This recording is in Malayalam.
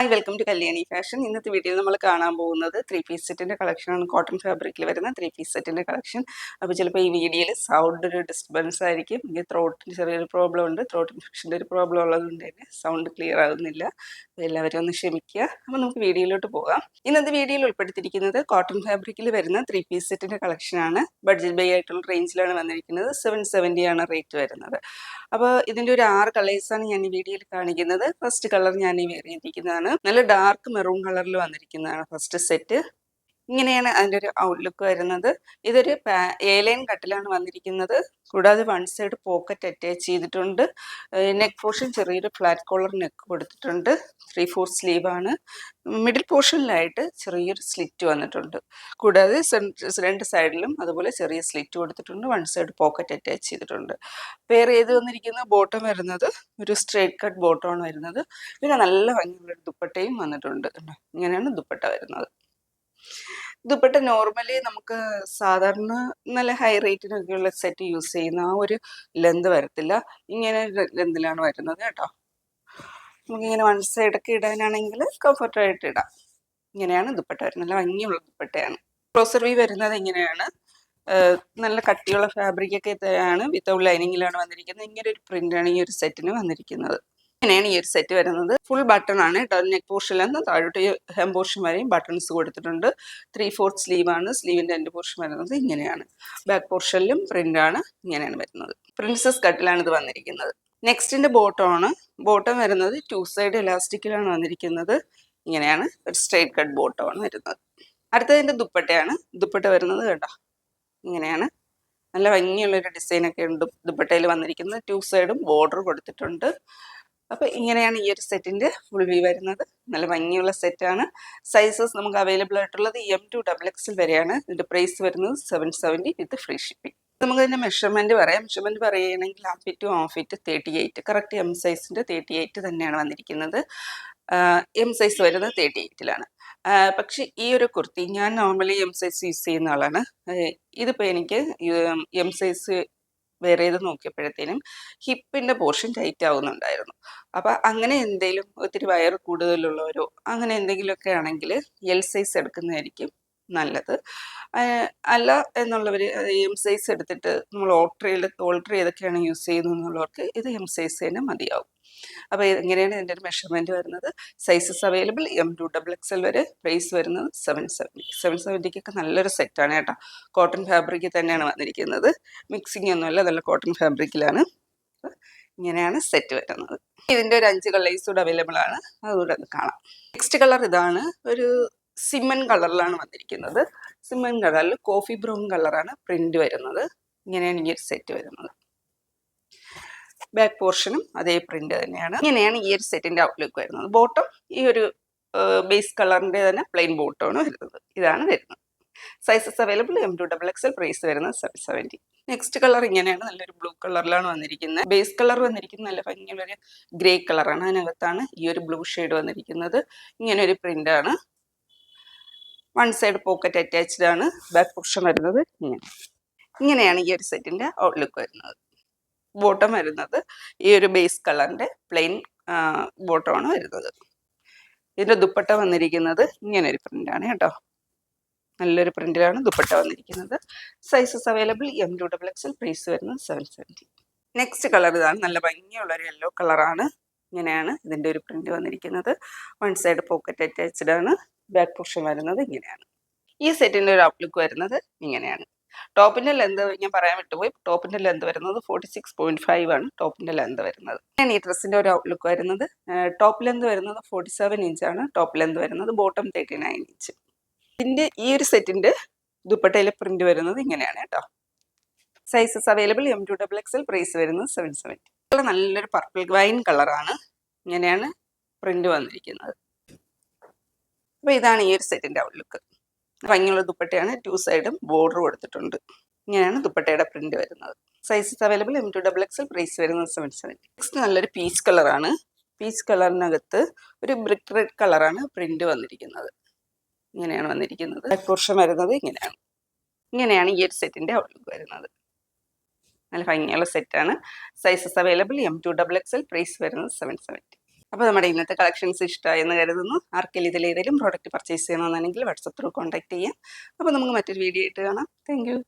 Hi, welcome to Kalyani fashion. ഇന്നത്തെ വീഡിയോയിൽ നമ്മൾ കാണാൻ പോകുന്നത് 3 പീസ് സെറ്റിൻ്റെ കളക്ഷനാണ്. കോട്ടൺ ഫാബ്രിക്കിൽ വരുന്ന 3 പീസ് സെറ്റിൻ്റെ കളക്ഷൻ. അപ്പോൾ ചിലപ്പോൾ ഈ വീഡിയോയിൽ സൗണ്ട് ഒരു ഡിസ്റ്റർബൻസ് ആയിരിക്കും. എനിക്ക് ത്രോട്ടിന് ചെറിയൊരു പ്രോബ്ലം ഉണ്ട്. ത്രോട്ട് ഇൻഫെക്ഷൻ്റെ ഒരു പ്രോബ്ലം ഉള്ളതുകൊണ്ട് തന്നെ സൗണ്ട് ക്ലിയർ ആകുന്നില്ല. അപ്പോൾ എല്ലാവരും ഒന്ന് ക്ഷമിക്കുക. അപ്പോൾ നമുക്ക് വീഡിയോയിലോട്ട് പോകാം. ഇന്നത്തെ വീഡിയോയിൽ ഉൾപ്പെടുത്തിയിരിക്കുന്നത് കോട്ടൺ ഫാബ്രിക്കിൽ വരുന്ന 3 പീസ് സെറ്റിൻ്റെ കളക്ഷനാണ്. ബഡ്ജറ്റ് ബൈ ആയിട്ടുള്ള റേഞ്ചിലാണ് വന്നിരിക്കുന്നത്. 770 ആണ് റേറ്റ് വരുന്നത്. അപ്പോൾ ഇതിൻ്റെ ഒരു 6 കളേഴ്സാണ് ഞാൻ ഈ വീഡിയോയിൽ കാണിക്കുന്നത്. ഫസ്റ്റ് കളർ ഞാൻ ഈ വേറിയിരിക്കുന്നതാണ്. നല്ല ഡാർക്ക് മെറൂൺ കളറിൽ വന്നിരിക്കുന്നതാണ് ഫസ്റ്റ് സെറ്റ്. ഇങ്ങനെയാണ് അതിൻ്റെ ഒരു ഔട്ട്ലുക്ക് വരുന്നത്. ഇതൊരു എ-ലൈൻ കട്ടിലാണ് വന്നിരിക്കുന്നത്. കൂടാതെ വൺ സൈഡ് പോക്കറ്റ് അറ്റാച്ച് ചെയ്തിട്ടുണ്ട്. നെക്ക് പോർഷൻ ചെറിയൊരു ഫ്ലാറ്റ് കോളർ നെക്ക് കൊടുത്തിട്ടുണ്ട്. 3/4 സ്ലീവാണ്. മിഡിൽ പോർഷനിലായിട്ട് ചെറിയൊരു സ്ലിറ്റ് വന്നിട്ടുണ്ട്. കൂടാതെ രണ്ട് സൈഡിലും അതുപോലെ ചെറിയ സ്ലിറ്റ് കൊടുത്തിട്ടുണ്ട്. വൺ സൈഡ് പോക്കറ്റ് അറ്റാച്ച് ചെയ്തിട്ടുണ്ട്. വേറെ ഏത് വന്നിരിക്കുന്ന ബോട്ടം വരുന്നത് ഒരു സ്ട്രേറ്റ് കട്ട് ബോട്ടമാണ് വരുന്നത്. പിന്നെ നല്ല ഭംഗിയുള്ള ദുപ്പട്ടയും വന്നിട്ടുണ്ട്. ഇങ്ങനെയാണ് ദുപ്പട്ട വരുന്നത്. ദുപ്പട്ട നോർമലി നമുക്ക് സാധാരണ നല്ല ഹൈ റേറ്റിനൊക്കെയുള്ള സെറ്റ് യൂസ് ചെയ്യുന്ന ആ ഒരു ലെന്ത് വരത്തില്ല. ഇങ്ങനെ ലെന്തിലാണ് വരുന്നത് കേട്ടോ. നമുക്കിങ്ങനെ വൺ സൈഡൊക്കെ ഇടാനാണെങ്കിൽ കംഫർട്ടായിട്ട് ഇടാം. ഇങ്ങനെയാണ് ദുപ്പട്ട വരുന്നത്. നല്ല ഭംഗിയുള്ള ദുപ്പട്ടയാണ്. ക്ലോസർ വ്യൂ വരുന്നത് ഇങ്ങനെയാണ്. നല്ല കട്ടിയുള്ള ഫാബ്രിക്കൊക്കെ ആണ്. വിത്തൗട്ട് ലൈനിങ്ങിലാണ് വന്നിരിക്കുന്നത്. ഇങ്ങനെ ഒരു പ്രിന്റാണ് ഈ ഒരു സെറ്റിന് വന്നിരിക്കുന്നത്. ഇങ്ങനെയാണ് ഈ ഒരു സെറ്റ് വരുന്നത്. ഫുൾ ബട്ടൺ ആണ്. നെക്ക് പോർഷനിൽ നിന്ന് താഴോട്ട് ഹെം പോർഷൻ വരെയും ബട്ടൺസ് കൊടുത്തിട്ടുണ്ട്. 3/4 സ്ലീവാണ്. സ്ലീവിൻ്റെ എൻഡ് പോർഷൻ വരുന്നത് ഇങ്ങനെയാണ്. ബാക്ക് പോർഷനിലും പ്രിന്റാണ്. ഇങ്ങനെയാണ് വരുന്നത്. പ്രിൻസസ് കട്ടിലാണ് ഇത് വന്നിരിക്കുന്നത്. നെക്സ്റ്റിന്റെ ബോട്ടമാണ്. ബോട്ടം വരുന്നത് 2 സൈഡ് ഇലാസ്റ്റിക്കിലാണ് വന്നിരിക്കുന്നത്. ഇങ്ങനെയാണ് ഒരു സ്ട്രേറ്റ് കട്ട് ബോട്ടമാണ് വരുന്നത്. അടുത്തതിന്റെ ദുപ്പട്ടയാണ്. ദുപ്പട്ട വരുന്നത് കേട്ടോ ഇങ്ങനെയാണ്. നല്ല ഭംഗിയുള്ളൊരു ഡിസൈനൊക്കെ ഉണ്ട് ദുപ്പട്ടയിൽ വന്നിരിക്കുന്നത്. 2 സൈഡും ബോർഡർ കൊടുത്തിട്ടുണ്ട്. അപ്പോൾ ഇങ്ങനെയാണ് ഈ ഒരു സെറ്റിൻ്റെ ഫുൾ വ്യൂ വരുന്നത്. നല്ല ഭംഗിയുള്ള സെറ്റാണ്. സൈസസ് നമുക്ക് അവൈലബിൾ ആയിട്ടുള്ളത് M to XXL വരെയാണ്. ഇതിൻ്റെ പ്രൈസ് വരുന്നത് 770 വിത്ത് ഫ്രീ ഷിപ്പിംഗ്. നമുക്ക് ഇതിൻ്റെ മെഷർമെൻറ്റ് പറയാം. മെഷർമെൻറ്റ് പറയുകയാണെങ്കിൽ half fit to half fit 38. Correct M സൈസിൻ്റെ 38 തന്നെയാണ് വന്നിരിക്കുന്നത്. M സൈസ് വരുന്നത് 38ലാണ്. പക്ഷെ ഈ ഒരു കുർത്തി ഞാൻ നോർമലി M സൈസ് യൂസ് ചെയ്യുന്ന ആളാണ്. ഇതിപ്പോൾ എനിക്ക് M സൈസ് വേറെ ഏത് നോക്കിയപ്പോഴത്തേനും ഹിപ്പിൻ്റെ പോർഷൻ ടൈറ്റ് ആവുന്നുണ്ടായിരുന്നു. അപ്പം അങ്ങനെ എന്തെങ്കിലും ഒത്തിരി വയർ കൂടുതലുള്ളവരോ അങ്ങനെ എന്തെങ്കിലുമൊക്കെ ആണെങ്കിൽ L സൈസ് എടുക്കുന്നതായിരിക്കും നല്ലത്. അല്ല എന്നുള്ളവർ M സൈസ് എടുത്തിട്ട് നമ്മൾ ഓൾട്ടർ ചെയ്തൊക്കെയാണ് യൂസ് ചെയ്യുന്നത് എന്നുള്ളവർക്ക് ഇത് M സൈസ് തന്നെ മതിയാവും. അപ്പോൾ എങ്ങനെയാണ് ഇതിൻ്റെ ഒരു മെഷർമെൻറ്റ് വരുന്നത്? Sizes available M to XXL വരെ. പ്രൈസ് വരുന്നത് 770. 770ക്കൊക്കെ നല്ലൊരു സെറ്റാണ് കേട്ടോ. കോട്ടൺ ഫാബ്രിക്കിൽ തന്നെയാണ് വന്നിരിക്കുന്നത്. മിക്സിംഗ് ഒന്നുമല്ല, നല്ല കോട്ടൺ ഫാബ്രിക്കിലാണ്. ഇങ്ങനെയാണ് സെറ്റ് വരുന്നത്. ഇതിൻ്റെ ഒരു 5 കളേഴ്സ് കൂടെ അവൈലബിൾ ആണ്. അതുകൂടെ ഒന്ന് കാണാം. നെക്സ്റ്റ് കളർ ഇതാണ്. ഒരു സിമൻ കളറിലാണ് വന്നിരിക്കുന്നത്. സിമൻ കളറിൽ കോഫി ബ്രൗൺ കളറാണ് പ്രിന്റ് വരുന്നത്. ഇങ്ങനെയാണ് ഈ ഒരു സെറ്റ് വരുന്നത്. ബാക്ക് പോർഷനും അതേ പ്രിന്റ് തന്നെയാണ്. ഇങ്ങനെയാണ് ഈ ഒരു സെറ്റിന്റെ ഔട്ട്ലുക്ക് വരുന്നത്. ബോട്ടം ഈ ഒരു ബേസ് കളറിന്റെ തന്നെ പ്ലെയിൻ ബോട്ടമാണ് വരുന്നത്. ഇതാണ് വരുന്നത്. Sizes available M to XXL. Price വരുന്നത് 770. നെക്സ്റ്റ് കളർ ഇങ്ങനെയാണ്. നല്ലൊരു ബ്ലൂ കളറിലാണ് വന്നിരിക്കുന്നത്. ബേസ് കളർ വന്നിരിക്കുന്നത് നല്ല ഭംഗിയുള്ളൊരു ഗ്രേ കളറാണ്. അതിനകത്താണ് ഈ ഒരു ബ്ലൂ ഷെയ്ഡ് വന്നിരിക്കുന്നത്. ഇങ്ങനെ ഒരു പ്രിന്റ് ആണ്. വൺ സൈഡ് പോക്കറ്റ് അറ്റാച്ച്ഡ് ആണ്. ബാക്ക് പോർഷൻ വരുന്നത് ഇങ്ങനെയാണ് ഈ ഒരു സെറ്റിന്റെ ഔട്ട്ലുക്ക് വരുന്നത്. ബോട്ടം വരുന്നത് ഈ ഒരു ബേസ് കളറിന്റെ പ്ലെയിൻ ബോട്ടമാണ് വരുന്നത്. ഇതിന്റെ ദുപ്പട്ട വന്നിരിക്കുന്നത് ഇങ്ങനെ ഒരു പ്രിന്റാണ് കേട്ടോ. നല്ലൊരു പ്രിന്റിലാണ് ദുപ്പട്ട വന്നിരിക്കുന്നത്. Sizes available M to XXL. Price വരുന്നത് 770. നെക്സ്റ്റ് കളർ ഇതാണ്. നല്ല ഭംഗിയുള്ള ഒരു യെല്ലോ കളറാണ്. ഇങ്ങനെയാണ് ഇതിന്റെ ഒരു പ്രിന്റ് വന്നിരിക്കുന്നത്. വൺ സൈഡ് പോക്കറ്റ് അറ്റാച്ച്ഡ് ആണ്. ബാക്ക് പോർഷൻ വരുന്നത് ഇങ്ങനെയാണ്. ഈ സെറ്റിന്റെ ഒരു ഔട്ട്ലുക്ക് വരുന്നത് ഇങ്ങനെയാണ്. ടോപ്പിന്റെ ലെന്ത് ഞാൻ പറയാൻ വിട്ടുപോയി. ടോപ്പിന്റെ ലെന്ത് വരുന്നത് 46.5 ആണ് ടോപ്പിന്റെ ലെന്ത് വരുന്നത്. ഈ ഡ്രസ്സിന്റെ ഒരു ഔട്ട്ലുക്ക് വരുന്നത് ടോപ്പ് ലെന്ത് വരുന്നത് 47 ഇഞ്ചാണ്. ടോപ്പ് ലെന്ത് വരുന്നത്. Bottom 39 inch. ഇതിന്റെ ഈ ഒരു സെറ്റിന്റെ ദുപ്പട്ടയിലെ പ്രിന്റ് വരുന്നത് ഇങ്ങനെയാണ് കേട്ടോ. Sizes available M to XXL. Price വരുന്നത് 770. നല്ലൊരു പർപ്പിൾ വൈൻ കളറാണ്. ഇങ്ങനെയാണ് പ്രിന്റ് വന്നിരിക്കുന്നത്. അപ്പോൾ ഇതാണ് ഈ ഒരു സെറ്റിന്റെ ഔട്ട്ലുക്ക്. ഭംഗിയുള്ള ദുപ്പട്ടയാണ്. 2 സൈഡും ബോർഡർ കൊടുത്തിട്ടുണ്ട്. ഇങ്ങനെയാണ് ദുപ്പട്ടയുടെ പ്രിന്റ് വരുന്നത്. Sizes available M to XXL. Price വരുന്നത് 770. നെക്സ്റ്റ് നല്ലൊരു പീച്ച് കളറാണ്. പീച്ച് കളറിനകത്ത് ഒരു ബ്രിക്ക് റെഡ് കളറാണ് പ്രിന്റ് വന്നിരിക്കുന്നത്. ഇങ്ങനെയാണ് വന്നിരിക്കുന്നത്. ബാക്ക് പോർഷൻ വരുന്നത് ഇങ്ങനെയാണ്. ഇങ്ങനെയാണ് ഈ ഒരു സെറ്റിന്റെ ഔട്ട്ലുക്ക് വരുന്നത്. നല്ല ഭംഗിയുള്ള സെറ്റാണ്. Sizes available M to XXL. Price വരുന്നത് 770. അപ്പോൾ നമ്മുടെ ഇന്നത്തെ കളക്ഷൻസ് ഇഷ്ടമായി എന്ന് കരുതുന്നു. ആർക്കെങ്കിലും ഇതിലേതെങ്കിലും പ്രോഡക്റ്റ് പർച്ചേസ് ചെയ്യണമെന്നുണ്ടെങ്കിൽ വാട്സപ്പ് ത്രൂ കോൺടാക്ട് ചെയ്യാം. അപ്പോൾ നമുക്ക് മറ്റൊരു വീഡിയോ ആയിട്ട് കാണാം. Thank you.